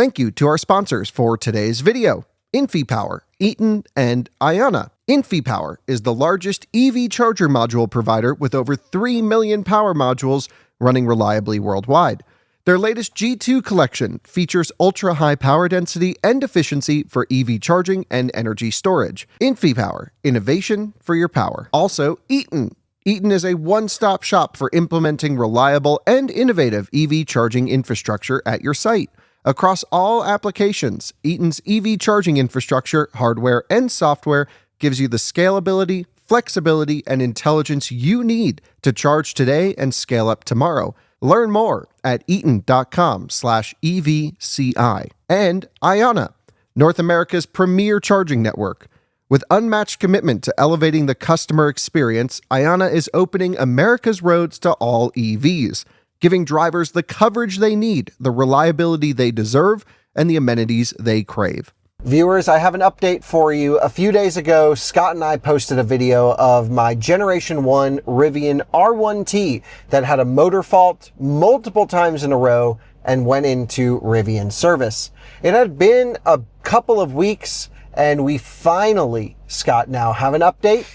Thank you to our sponsors for today's video, InfyPower, Eaton, and Ionna. InfyPower is the largest EV charger module provider with over 3 million power modules running reliably worldwide. Their latest G2 collection features ultra-high power density and efficiency for EV charging and energy storage. InfyPower, innovation for your power. Also, Eaton. Eaton is a one-stop shop for implementing reliable and innovative EV charging infrastructure at your site. Across all applications, Eaton's EV charging infrastructure, hardware, and software gives you the scalability, flexibility, and intelligence you need to charge today and scale up tomorrow. Learn more at eaton.com/EVCI. And Ionna, North America's premier charging network. With unmatched commitment to elevating the customer experience, Ionna is opening America's roads to all EVs, giving drivers the coverage they need, the reliability they deserve, and the amenities they crave. Viewers, I have an update for you. A few days ago, Scott and I posted a video of my Generation 1 Rivian R1T that had a motor fault multiple times in a row and went into Rivian service. It had been a couple of weeks, and we finally, Scott, now have an update,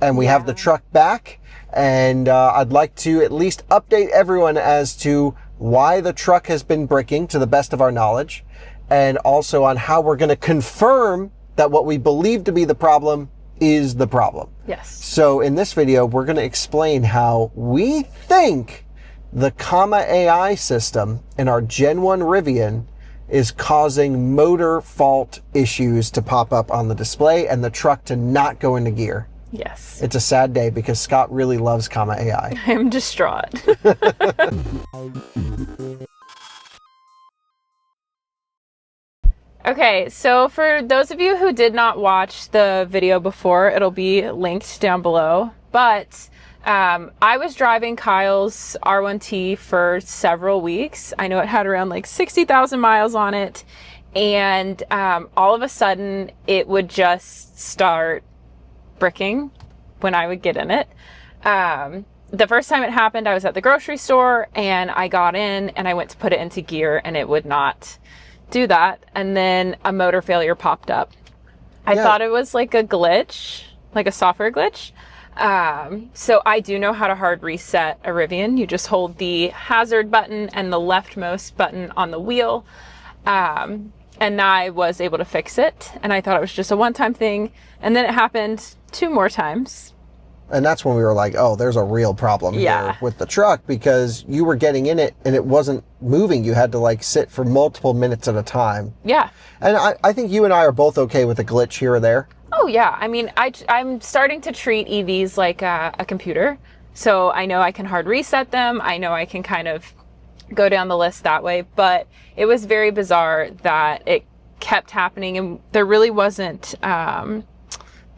and we have the truck back. And I'd like to at least update everyone as to why the truck has been bricking to the best of our knowledge, and also on how we're going to confirm that what we believe to be the problem is the problem. Yes. So in this video, we're going to explain how we think the Comma AI system in our Gen 1 Rivian is causing motor fault issues to pop up on the display and the truck to not go into gear. Yes. It's a sad day because Scott really loves Comma AI. I'm distraught. Okay, so for those of you who did not watch the video before, it'll be linked down below. But I was driving Kyle's R1T for several weeks. I know it had around like 60,000 miles on it. And all of a sudden, it would just start bricking when I would get in it. The first time it happened, I was at the grocery store and I got in and I went to put it into gear and it would not do that. And then a motor failure popped up. I thought it was like a glitch, like a software glitch. So I do know how to hard reset a Rivian. You just hold the hazard button and the leftmost button on the wheel. And I was able to fix it. And I thought it was just a one-time thing. And then it happened 2 more times. And that's when we were like, oh, there's a real problem here with the truck, because you were getting in it and it wasn't moving. You had to like sit for multiple minutes at a time. Yeah. And I think you and I are both okay with a glitch here or there. Oh, yeah. I mean, I'm starting to treat EVs like a computer. So I know I can hard reset them. I know I can kind of go down the list that way. But it was very bizarre that it kept happening and there really wasn't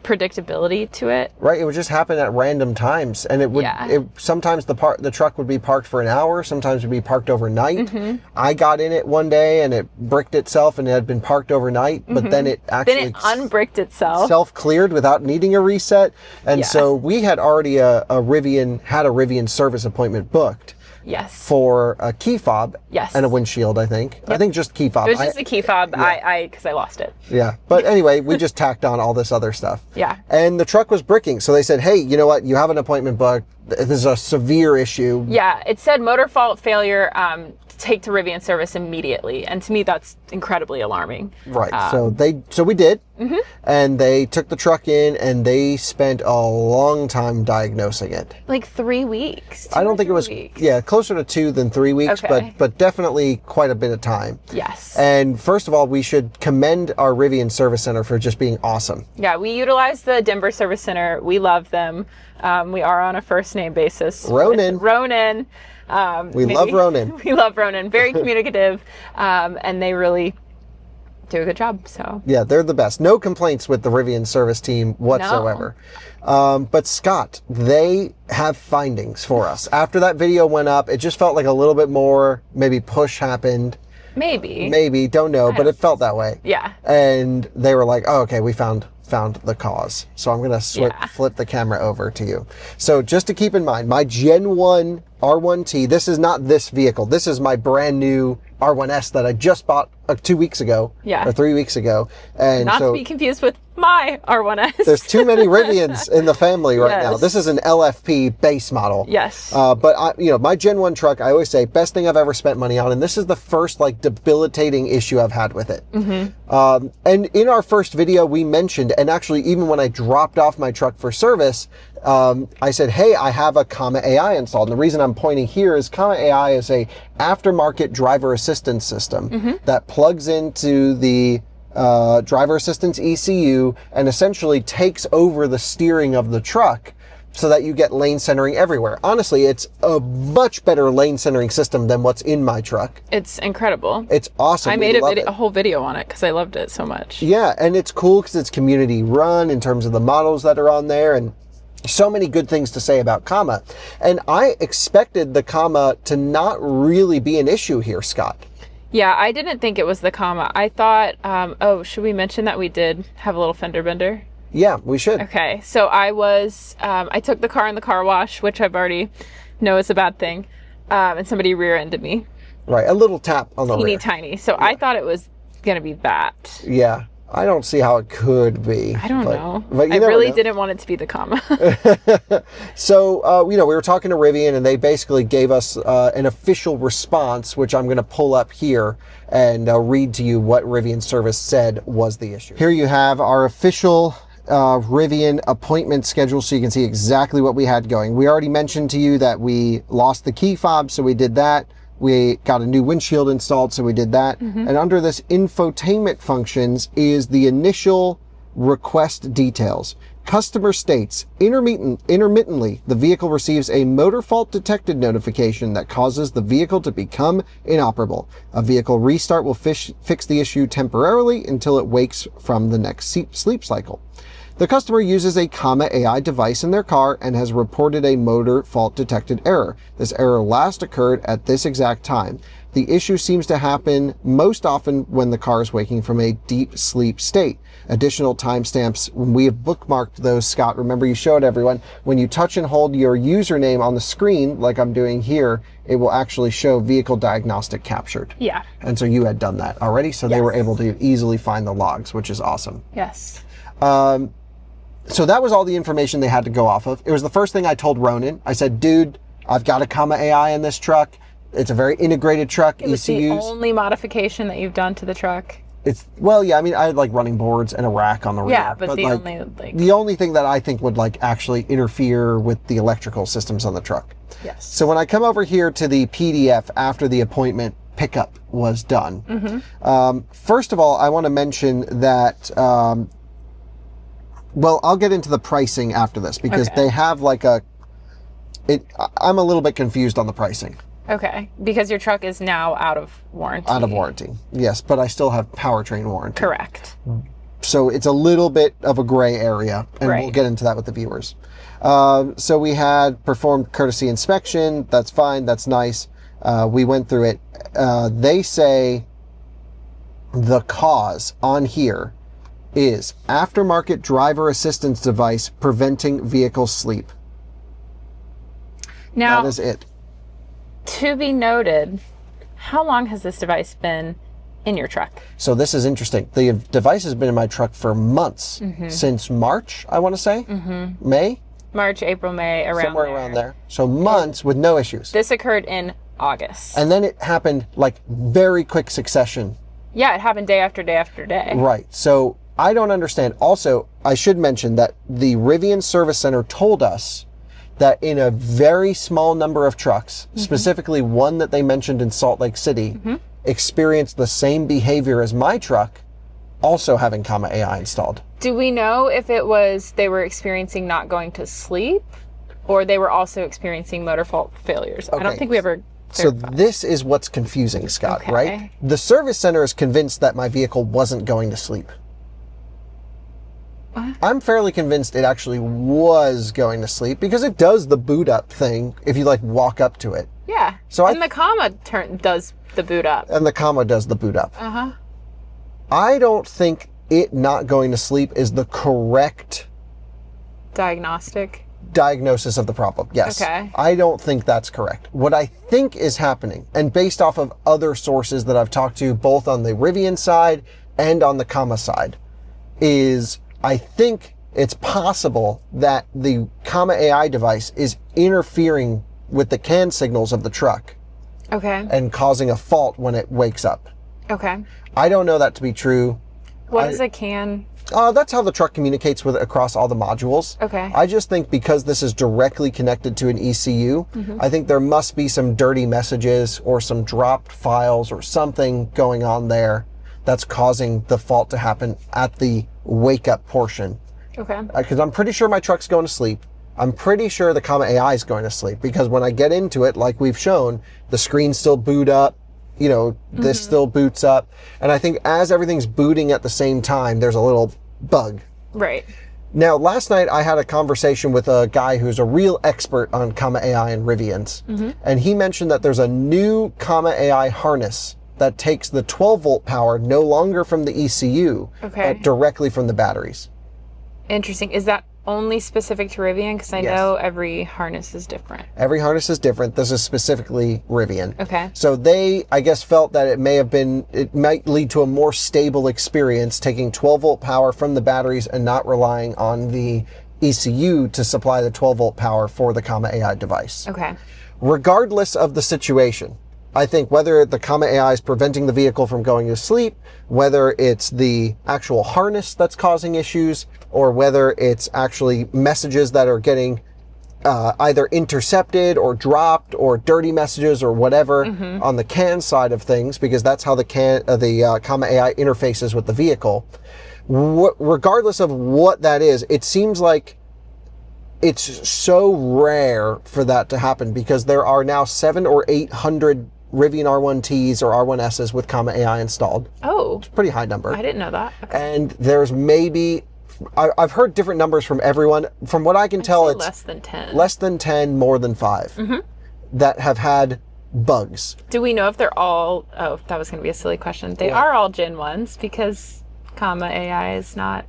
predictability to it. Right, it would just happen at random times, and it would. Sometimes the truck would be parked for an hour. Sometimes it would be parked overnight. Mm-hmm. I got in it one day, and it bricked itself, and it had been parked overnight. But then it actually unbricked itself, self-cleared without needing a reset. And so we had already had a Rivian service appointment booked. Yes. For a key fob. Yes. And a windshield, I think. Yep. I think just key fob. It was just a key fob, because I lost it. Yeah. But anyway, we just tacked on all this other stuff. Yeah. And the truck was bricking. So they said, hey, you know what? You have an appointment booked. This is a severe issue. Yeah. It said motor fault failure, take to Rivian service immediately. And to me, that's incredibly alarming. Right. So we did. Mm-hmm. And they took the truck in and they spent a long time diagnosing it. Like 3 weeks. I don't think it was, closer to 2 than 3 weeks, but definitely quite a bit of time. Yes. And first of all, we should commend our Rivian Service Center for just being awesome. Yeah, we utilize the Denver Service Center. We love them. We are on a first name basis. Ronan. We love Ronan. We love Ronan. Very communicative. And they really do a good job. So yeah, they're the best. No complaints with the Rivian service team whatsoever. No. But Scott, they have findings for us. After that video went up, it just felt like a little bit more maybe push happened. Maybe, don't know, but it felt that way. Yeah. And they were like, oh, okay, we found found the cause. So I'm going to Yeah. flip the camera over to you. So just to keep in mind, my Gen 1 R1T, this is not this vehicle. This is my brand new R1S that I just bought 2 weeks ago. Yeah. Or 3 weeks ago. And Not so to be confused with my R1S. there's too many Rivians in the family right now. Yes. This is an LFP base model. Yes. But my Gen 1 truck, I always say, best thing I've ever spent money on. And this is the first like debilitating issue I've had with it. And in our first video, we mentioned, and actually even when I dropped off my truck for service, I said, hey, I have a Comma AI installed. And the reason I'm pointing here is Comma AI is a aftermarket driver assistance system that plugs into the driver assistance ECU and essentially takes over the steering of the truck so that you get lane centering everywhere. Honestly, it's a much better lane centering system than what's in my truck. It's incredible. It's awesome. I We made love it. a whole video on it because I loved it so much. Yeah, and it's cool because it's community run in terms of the models that are on there, and so many good things to say about Comma. And I expected the Comma to not really be an issue here, Scott. Yeah, I didn't think it was the Comma. I thought, should we mention that we did have a little fender bender? Yeah, we should. Okay, so I took the car in the car wash, which I've already know is a bad thing, and somebody rear-ended me. Right, a little tap on the Teeny rear. tiny. So I thought it was going to be that. Yeah, I don't see how it could be. I don't know. But you I never really know. didn't want it to be the Comma. So, we were talking to Rivian, and they basically gave us an official response, which I'm going to pull up here and read to you what Rivian service said was the issue. Here you have our official Rivian appointment schedule, so you can see exactly what we had going. We already mentioned to you that we lost the key fob, so we did that. We got a new windshield installed, so we did that. And under this infotainment functions is the initial request details. Customer states, intermittently, the vehicle receives a motor fault detected notification that causes the vehicle to become inoperable. A vehicle restart will fix the issue temporarily until it wakes from the next sleep cycle. The customer uses a Comma AI device in their car and has reported a motor fault detected error. This error last occurred at this exact time. The issue seems to happen most often when the car is waking from a deep sleep state. Additional timestamps, we have bookmarked those, Scott. Remember, you showed everyone, when you touch and hold your username on the screen, like I'm doing here, it will actually show vehicle diagnostic captured. Yeah. And so you had done that already, so they were able to easily find the logs, which is awesome. Yes. So that was all the information they had to go off of. It was the first thing I told Ronan. I said, dude, I've got a Comma AI in this truck. It's a very integrated truck, It was the ECUs. only modification that you've done to the truck. I had like running boards and a rack on the rear. Yeah, but the only thing that I think would like actually interfere with the electrical systems on the truck. Yes. So when I come over here to the PDF after the appointment pickup was done, first of all, I want to mention that, I'll get into the pricing after this because they have like I'm a little bit confused on the pricing. Okay, because your truck is now out of warranty. Out of warranty, yes, but I still have powertrain warranty. Correct. So it's a little bit of a gray area, and we'll get into that with the viewers. So we had performed courtesy inspection. That's fine. That's nice. We went through it. They say the cause on here is aftermarket driver assistance device preventing vehicle sleep. Now, that is it. To be noted, how long has this device been in your truck? So this is interesting. The device has been in my truck for months, since March, I want to say. May? March, April, May, Somewhere around there. So months with no issues. This occurred in August. And then it happened like very quick succession. Yeah, it happened day after day after day. Right. So I don't understand. Also, I should mention that the Rivian Service Center told us that in a very small number of trucks, specifically one that they mentioned in Salt Lake City, experienced the same behavior as my truck, also having Comma AI installed. Do we know if it was they were experiencing not going to sleep, or they were also experiencing motor fault failures? I don't think we ever clarified. So this is what's confusing, Scott, Okay. right? The service center is convinced that my vehicle wasn't going to sleep. What? I'm fairly convinced it actually was going to sleep because it does the boot up thing if you like walk up to it. Yeah. So and the Comma does the boot up. And the Comma does the boot up. Uh-huh. I don't think it not going to sleep is the correct diagnosis of the problem. Yes. Okay. I don't think that's correct. What I think is happening, and based off of other sources that I've talked to, both on the Rivian side and on the Comma side, is I think it's possible that the Comma AI device is interfering with the CAN signals of the truck. Okay. And causing a fault when it wakes up. Okay. I don't know that to be true. What is a CAN? That's how the truck communicates with across all the modules. Okay. I just think because this is directly connected to an ECU, I think there must be some dirty messages or some dropped files or something going on there that's causing the fault to happen at the wake up portion. Okay. Because I'm pretty sure my truck's going to sleep. I'm pretty sure the Comma AI is going to sleep, because when I get into it, like we've shown, the screen still boot up, you know, this still boots up. And I think as everything's booting at the same time, there's a little bug. Right. Now, last night I had a conversation with a guy who's a real expert on Comma AI and Rivians. And he mentioned that there's a new Comma AI harness that takes the 12-volt power no longer from the ECU, but directly from the batteries. Interesting. Is that only specific to Rivian? Because I know every harness is different. Every harness is different. This is specifically Rivian. Okay. So they, I guess, felt that it might lead to a more stable experience taking 12-volt power from the batteries and not relying on the ECU to supply the 12-volt power for the Comma AI device. Okay. Regardless of the situation, I think whether the Comma AI is preventing the vehicle from going to sleep, whether it's the actual harness that's causing issues, or whether it's actually messages that are getting either intercepted or dropped, or dirty messages or whatever on the CAN side of things, because that's how the Comma AI interfaces with the vehicle. Regardless of what that is, it seems like it's so rare for that to happen, because there are now 700 or 800 Rivian R1Ts or R1Ss with Comma AI installed. Oh. It's a pretty high number. I didn't know that. Okay. And there's maybe, I've heard different numbers from everyone. From what I can tell, it's less than 10. Less than 10, more than 5 that have had bugs. Do we know if they're all, that was going to be a silly question. They are all Gen 1s, because Comma AI is not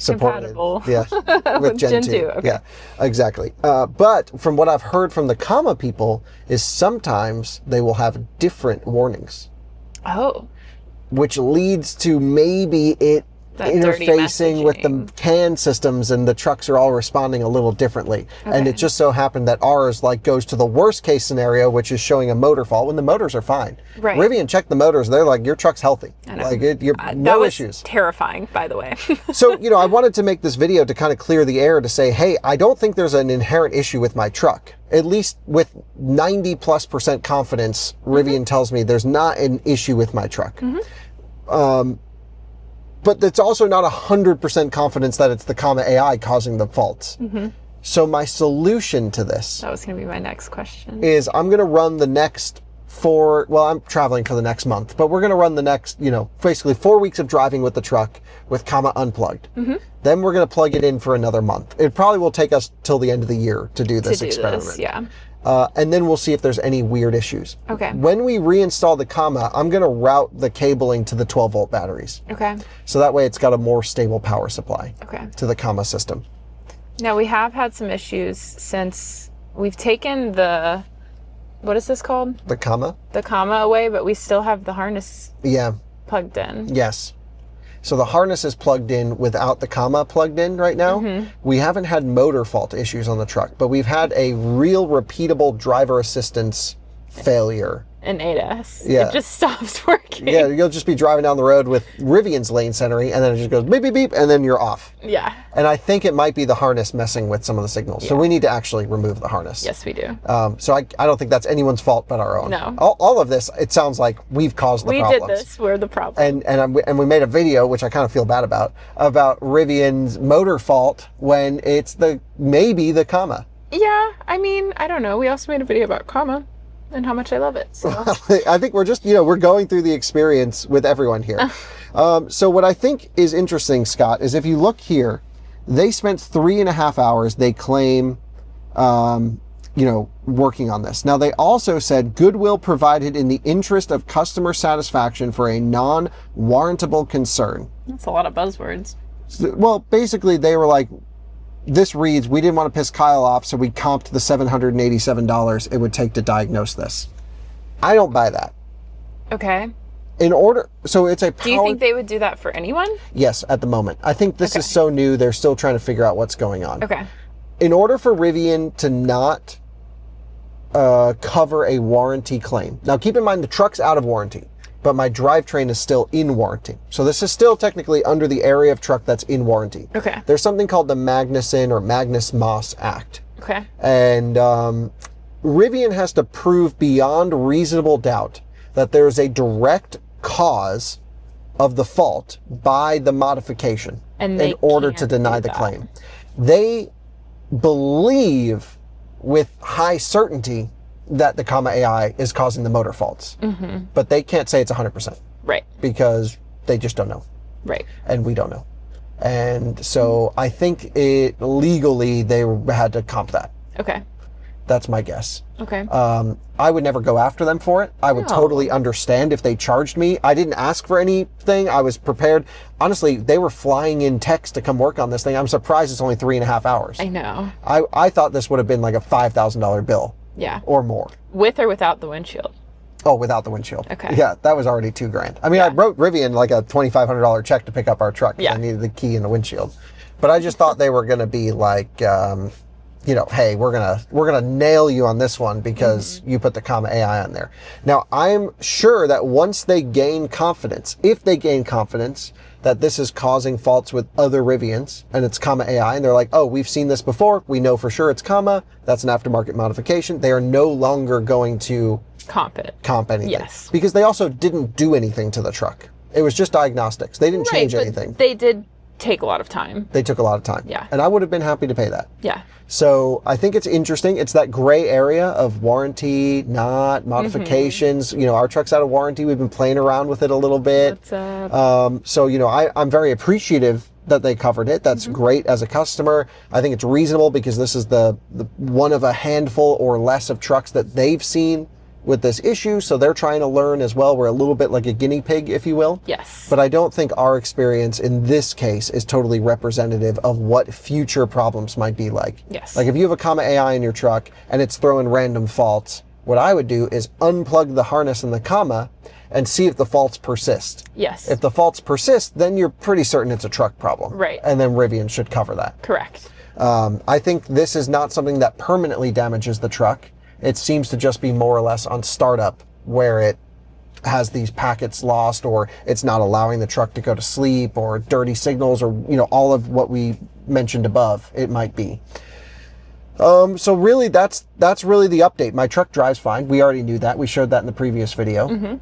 compatible with Gen 2. Okay. Yeah, exactly. But from what I've heard from the Comma people is sometimes they will have different warnings. Oh. Which leads to maybe it that interfacing with the CAN systems, and the trucks are all responding a little differently. Okay. And it just so happened that ours goes to the worst case scenario, which is showing a motor fault when the motors are fine. Right. Rivian checked the motors. They're like, your truck's healthy. I know. No issues. Terrifying, by the way. So, I wanted to make this video to kind of clear the air, to say, hey, I don't think there's an inherent issue with my truck. At least with 90+% confidence, Rivian tells me there's not an issue with my truck. But it's also not 100% confidence that it's the Comma AI causing the faults. So my solution to this... That was going to be my next question. ...is I'm going to run the next I'm traveling for the next month, but we're going to run the next, basically 4 weeks of driving with the truck with Comma unplugged. Then we're going to plug it in for another month. It probably will take us till the end of the year to do this experiment. And then we'll see if there's any weird issues. Okay. When we reinstall the Comma, I'm going to route the cabling to the 12-volt batteries. Okay. So that way it's got a more stable power supply to the Comma system. Now, we have had some issues since we've taken the, what is this called? The Comma? The Comma away, but we still have the harness plugged in. Yes. So the harness is plugged in without the Comma plugged in right now. We haven't had motor fault issues on the truck, but we've had a real repeatable driver assistance failure. An ADAS. Yeah. It just stops working. Yeah, you'll just be driving down the road with Rivian's lane centering, and then it just goes beep, beep, beep, and then you're off. Yeah. And I think it might be the harness messing with some of the signals. So we need to actually remove the harness. Yes, we do. So I don't think that's anyone's fault but our own. No. All of this, it sounds like we've caused the problems. We did this. We're the problem. And we made a video, which I kind of feel bad about Rivian's motor fault when it's maybe the Comma. Yeah, I mean, I don't know. We also made a video about Comma and how much I love it. So I think we're just, we're going through the experience with everyone here. So what I think is interesting, Scott, is if you look here, they spent 3.5 hours, they claim, working on this. Now, they also said goodwill provided in the interest of customer satisfaction for a non-warrantable concern. That's a lot of buzzwords. Well, basically, they were like, this reads, we didn't want to piss Kyle off, so we comped the $787 it would take to diagnose this. I don't buy that. Okay. So it's a Do you think they would do that for anyone? Yes, at the moment. I think this is so new, they're still trying to figure out what's going on. Okay. In order for Rivian to not cover a warranty claim. Now, keep in mind the truck's out of warranty, but my drivetrain is still in warranty. So this is still technically under the area of truck that's in warranty. Okay. There's something called the Magnuson or Magnus-Moss Act. Okay. And Rivian has to prove beyond reasonable doubt that there's a direct cause of the fault by the modification in order to deny the claim. They believe with high certainty that the Comma AI is causing the motor faults. Mm-hmm. But they can't say it's 100%. Right. Because they just don't know. Right. And we don't know. And so I think legally they had to comp that. Okay. That's my guess. Okay. I would never go after them for it. I would totally understand if they charged me. I didn't ask for anything. I was prepared. Honestly, they were flying in techs to come work on this thing. I'm surprised it's only 3.5 hours. I know. I thought this would have been like a $5,000 bill. Yeah. Or more. With or without the windshield? Oh, without the windshield. Okay. Yeah, that was already $2,000. I mean, I wrote Rivian like a $2,500 check to pick up our truck because I needed the key and the windshield. But I just thought they were going to be like, hey, we're gonna nail you on this one because you put the Comma AI on there. Now, I'm sure that once they gain confidence, if they gain confidence that this is causing faults with other Rivians and it's Comma AI, and they're like, oh, we've seen this before, we know for sure it's Comma, that's an aftermarket modification, they are no longer going to comp anything. Yes. Because they also didn't do anything to the truck. It was just diagnostics. They didn't change anything. They did take a lot of time. They took a lot of time. Yeah. And I would have been happy to pay that. Yeah. So I think it's interesting. It's that gray area of warranty, not modifications. Our truck's out of warranty. We've been playing around with it a little bit. What's up? So, I'm very appreciative that they covered it. That's great as a customer. I think it's reasonable because this is the one of a handful or less of trucks that they've seen with this issue, so they're trying to learn as well. We're a little bit like a guinea pig, if you will. Yes. But I don't think our experience in this case is totally representative of what future problems might be like. Yes. Like if you have a Comma AI in your truck and it's throwing random faults, what I would do is unplug the harness in the Comma and see if the faults persist. Yes. If the faults persist, then you're pretty certain it's a truck problem. Right. And then Rivian should cover that. Correct. I think this is not something that permanently damages the truck. It seems to just be more or less on startup where it has these packets lost or it's not allowing the truck to go to sleep or dirty signals or, all of what we mentioned above it might be. So really that's really the update. My truck drives fine. We already knew that. We showed that in the previous video. Mm-hmm.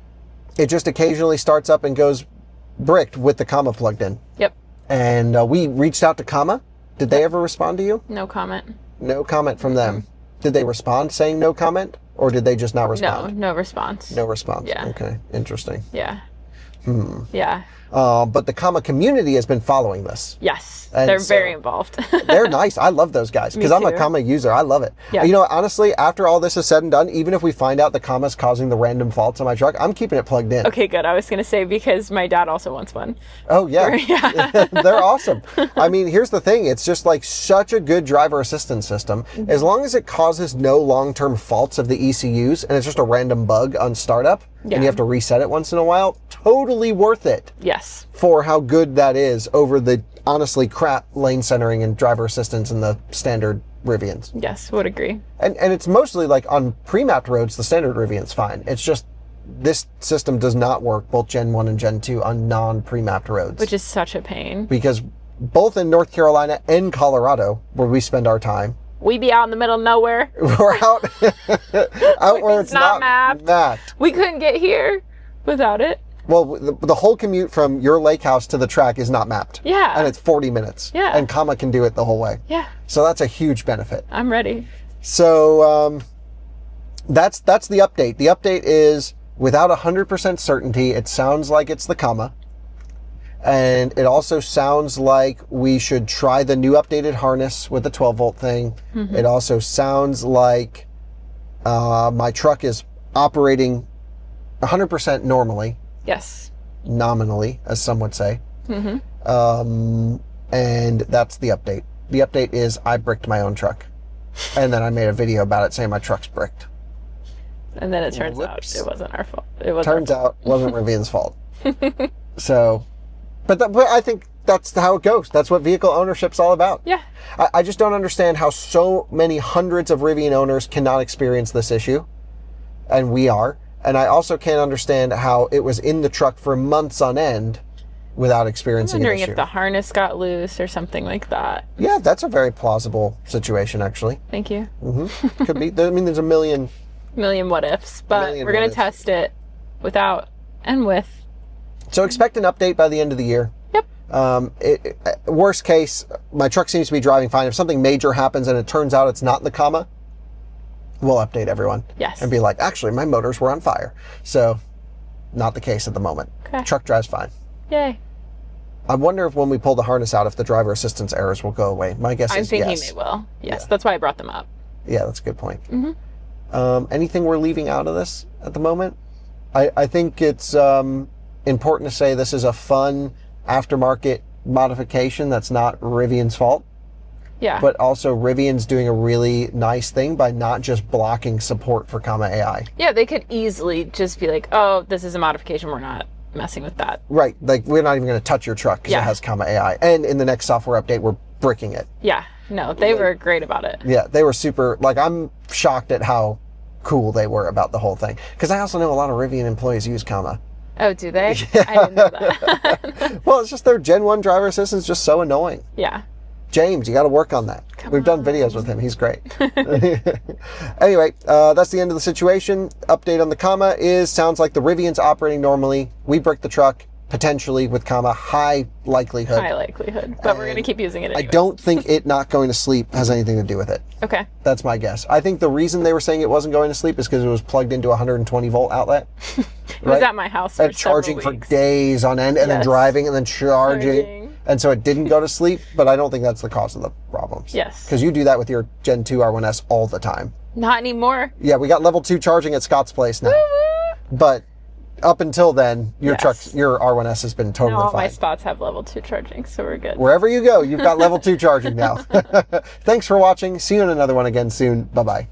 It just occasionally starts up and goes bricked with the Comma plugged in. Yep. And we reached out to Comma. Did they ever respond to you? No comment. No comment from them. Did they respond saying no comment, or did they just not respond? No response. No response. Yeah. Okay, interesting. Yeah. Yeah. But the Comma community has been following this. Yes, And they're so- very involved. They're nice. I love those guys because I'm a too. Comma user. I love it. Yeah. Honestly, after all this is said and done, even if we find out the Comma's causing the random faults on my truck, I'm keeping it plugged in. Okay, good. I was going to say because my dad also wants one. Oh, yeah. Yeah. They're awesome. I mean, here's the thing. It's just like such a good driver assistance system. As long as it causes no long-term faults of the ECUs and it's just a random bug on startup and you have to reset it once in a while, totally worth it Yes. for how good that is over the honestly crap lane centering and driver assistance in the standard Rivians. Yes, would agree. And it's mostly like on pre-mapped roads, the standard Rivian's fine. It's just this system does not work, both Gen 1 and Gen 2, on non-pre-mapped roads. Which is such a pain. Because both in North Carolina and Colorado, where we spend our time, We be out in the middle of nowhere. we're out where it's not mapped. We couldn't get here without it. Well, the whole commute from your lake house to the track is not mapped. Yeah. And it's 40 minutes. Yeah. And Comma can do it the whole way. Yeah. So that's a huge benefit. I'm ready. So that's the update. The update is without 100% certainty, it sounds like it's the Comma. And it also sounds like we should try the new updated harness with the 12-volt thing. Mm-hmm. It also sounds like My truck is operating 100% normally. Yes. Nominally, as some would say. Mm-hmm. And that's the update. The update is I bricked my own truck. And then I made a video about it saying my truck's bricked. And then it turns out it wasn't our fault. It was Turns out it wasn't Rivian's fault. So, but I think that's how it goes. That's what vehicle ownership's all about. Yeah. I just don't understand how so many hundreds of Rivian owners cannot experience this issue. And we are. And I also can't understand how it was in the truck for months on end without experiencing an issue. I'm wondering if the harness got loose or something like that. Yeah, that's a very plausible situation, actually. Thank you. Mm-hmm. Could be. I mean, there's a million what ifs, but we're going to test it without and with. So expect an update by the end of the year. Yep. Worst case, my truck seems to be driving fine. If something major happens and it turns out it's not in the comma, we'll update everyone. Yes. And be like, actually, my motors were on fire. So, not the case at the moment. Okay. Truck drives fine. Yay. I wonder if when we pull the harness out, if the driver assistance errors will go away. My guess is yes. I'm thinking they will. Yes, that's why I brought them up. Yeah, that's a good point. Mm-hmm. Anything we're leaving out of this at the moment? I think it's important to say this is a fun aftermarket modification that's not Rivian's fault. Yeah. But also Rivian's doing a really nice thing by not just blocking support for Comma AI. Yeah, they could easily just be like, oh, this is a modification. We're not messing with that. Right. Like, we're not even going to touch your truck because it has Comma AI. And in the next software update, we're bricking it. Yeah. No, they were great about it. Yeah, they were super. Like, I'm shocked at how cool they were about the whole thing. Because I also know a lot of Rivian employees use Comma. Oh, do they? Yeah. I didn't know that. Well, it's just their Gen 1 driver assistant's just so annoying. Yeah. James, you got to work on that. We've done videos with him. He's great. Anyway, that's the end of the situation. Update on the Comma is, sounds like the Rivian's operating normally. We bricked the truck, potentially with Comma, high likelihood. High likelihood. But we're going to keep using it anyway. I don't think it not going to sleep has anything to do with it. Okay. That's my guess. I think the reason they were saying it wasn't going to sleep is because it was plugged into a 120 volt outlet. It was at my house for and charging for days on end, and then driving and then charging. And so it didn't go to sleep, but I don't think that's the cause of the problems. Yes. Because you do that with your Gen 2 R1S all the time. Not anymore. Yeah, we got level 2 charging at Scot's place now. But up until then, your your R1S has been totally all fine. My spots have level 2 charging, so we're good. Wherever you go, you've got level 2 charging now. Thanks for watching. See you in another one again soon. Bye-bye.